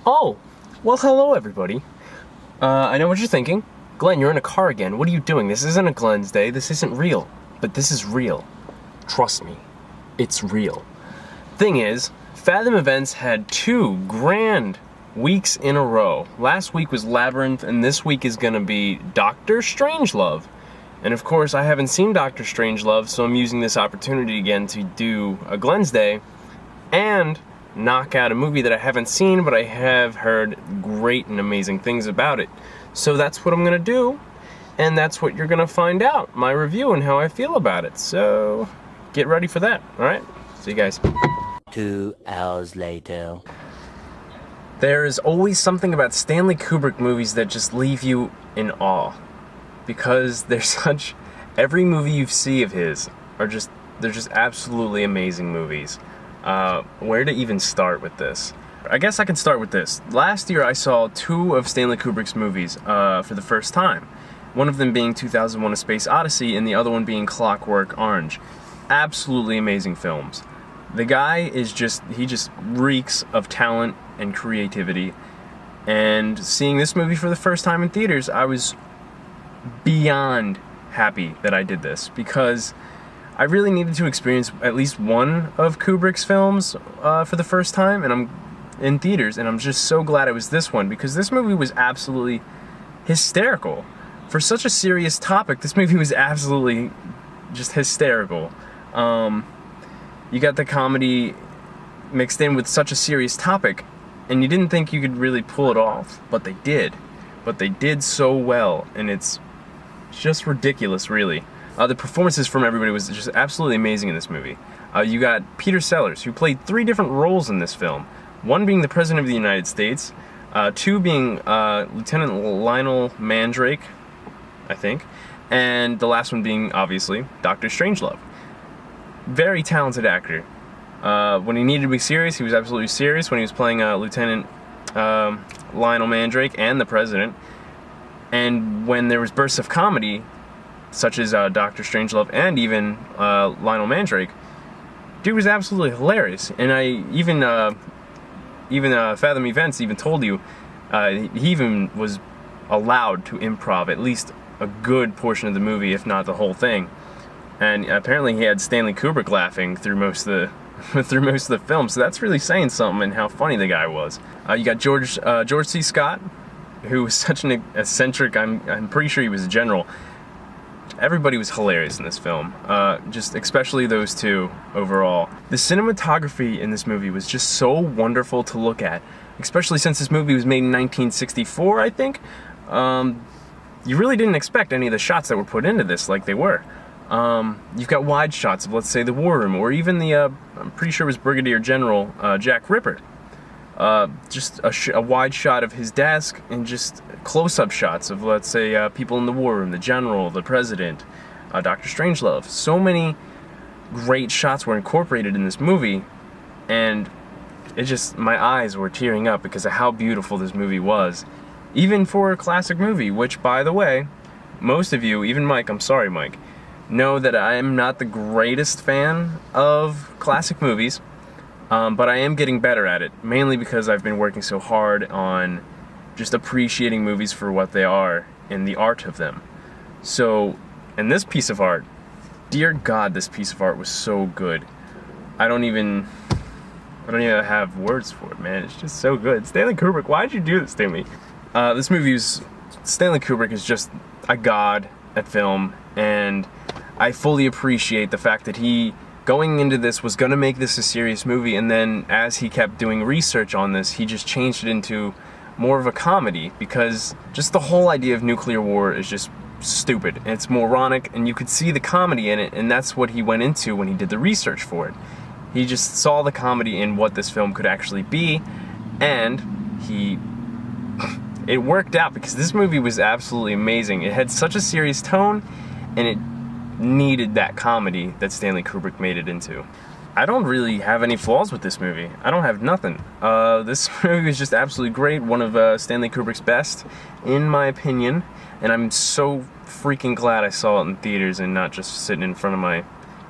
Oh, well, hello everybody. I know what you're thinking. Glenn, you're in a car again. What are you doing? This isn't a Glensday. This isn't real. But this is real. Trust me. It's real. Thing is, Fathom Events had 2 grand weeks in a row. Last week was Labyrinth, and this week is gonna be Dr. Strangelove. And of course, I haven't seen Dr. Strangelove, so I'm using this opportunity again to do a Glensday and knock out a movie that I haven't seen, but I have heard great and amazing things about it. So that's what I'm gonna do, and that's what you're gonna find out, my review and how I feel about it. So get ready for that, alright? See you guys. 2 hours later. There is always something about Stanley Kubrick movies that just leave you in awe. Because every movie you see of his they're just absolutely amazing movies. Where to even start with this? I guess I can start with this. Last year I saw 2 of Stanley Kubrick's movies for the first time. One of them being 2001: A Space Odyssey and the other one being Clockwork Orange. Absolutely amazing films. The guy he just reeks of talent and creativity. And seeing this movie for the first time in theaters, I was beyond happy that I did this, because I really needed to experience at least one of Kubrick's films for the first time, and I'm in theaters, and I'm just so glad it was this one, because this movie was absolutely hysterical. For such a serious topic, this movie was absolutely just hysterical. You got the comedy mixed in with such a serious topic, and you didn't think you could really pull it off, but they did. But they did so well, and it's just ridiculous, really. The performances from everybody was just absolutely amazing in this movie. You got Peter Sellers, who played 3 different roles in this film. 1 being the President of the United States, 2 being Lieutenant Lionel Mandrake, I think, and the last one being, obviously, Dr. Strangelove. Very talented actor. When he needed to be serious, he was absolutely serious when he was playing Lieutenant Lionel Mandrake and the President. And when there was bursts of comedy, such as Dr. Strangelove and even Lionel Mandrake, dude was absolutely hilarious. And I even Fathom Events even told you he even was allowed to improv at least a good portion of the movie, if not the whole thing. And apparently he had Stanley Kubrick laughing through most of the film. So that's really saying something, and how funny the guy was. You got George C. Scott, who was such an eccentric. I'm pretty sure he was a general. Everybody was hilarious in this film, just especially those 2 overall. The cinematography in this movie was just so wonderful to look at, especially since this movie was made in 1964, I think. You really didn't expect any of the shots that were put into this like they were. You've got wide shots of, let's say, the War Room, or even the, I'm pretty sure it was Brigadier General Jack Ripper. Just a wide shot of his desk, and just close-up shots of, let's say, people in the War Room, the General, the President, Dr. Strangelove. So many great shots were incorporated in this movie, and my eyes were tearing up because of how beautiful this movie was. Even for a classic movie, which, by the way, most of you, even Mike, I'm sorry Mike, know that I am not the greatest fan of classic movies. But I am getting better at it, mainly because I've been working so hard on just appreciating movies for what they are and the art of them. So, and this piece of art, dear God, this piece of art was so good. I don't even have words for it, man. It's just so good. Stanley Kubrick, why did you do this to me? Stanley Kubrick is just a god at film, and I fully appreciate the fact that he, going into this, was going to make this a serious movie, and then as he kept doing research on this, he just changed it into more of a comedy, because just the whole idea of nuclear war is just stupid, and it's moronic, and you could see the comedy in it, and that's what he went into when he did the research for it. He just saw the comedy in what this film could actually be, and it worked out, because this movie was absolutely amazing. It had such a serious tone, and it needed that comedy that Stanley Kubrick made it into. I don't really have any flaws with this movie. I don't have nothing. This movie is just absolutely great. One of Stanley Kubrick's best, in my opinion. And I'm so freaking glad I saw it in theaters and not just sitting in front of my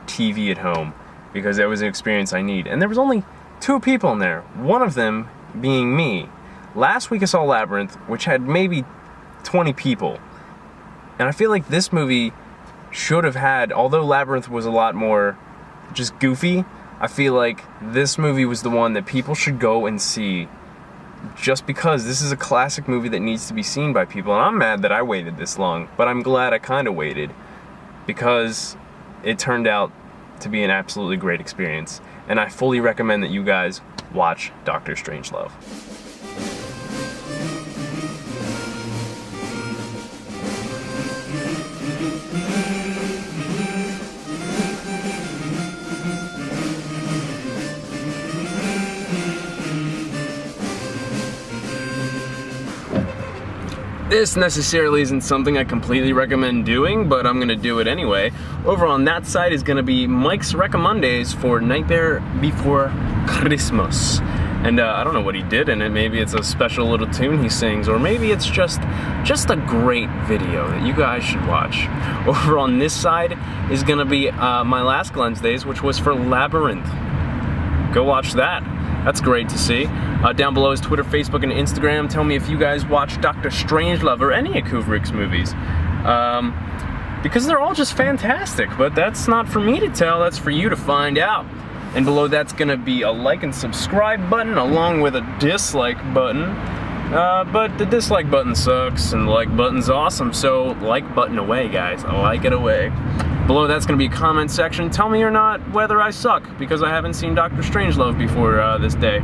TV at home, because that was an experience I need. And there was only 2 people in there. One of them being me. Last week I saw Labyrinth, which had maybe 20 people. And I feel like this movie should have had, although Labyrinth was a lot more just goofy, I feel like this movie was the one that people should go and see, just because this is a classic movie that needs to be seen by people. And I'm mad that I waited this long, but I'm glad I kind of waited, because it turned out to be an absolutely great experience. And I fully recommend that you guys watch Dr. Strangelove. This necessarily isn't something I completely recommend doing, but I'm gonna do it anyway. Over on that side is gonna be Mike's Recommendays for Nightmare Before Christmas. And I don't know what he did in it. Maybe it's a special little tune he sings, or maybe it's just a great video that you guys should watch. Over on this side is gonna be my last Glensdays, which was for Labyrinth. Go watch that. That's great to see. Down below is Twitter, Facebook, and Instagram. Tell me if you guys watch Dr. Strangelove or any of Kubrick's movies. Because they're all just fantastic, but that's not for me to tell, that's for you to find out. And below that's gonna be a like and subscribe button along with a dislike button. But the dislike button sucks and the like button's awesome, so like button away, guys. Like it away. Below that's going to be a comment section. Tell me or not whether I suck, because I haven't seen Dr. Strangelove before this day.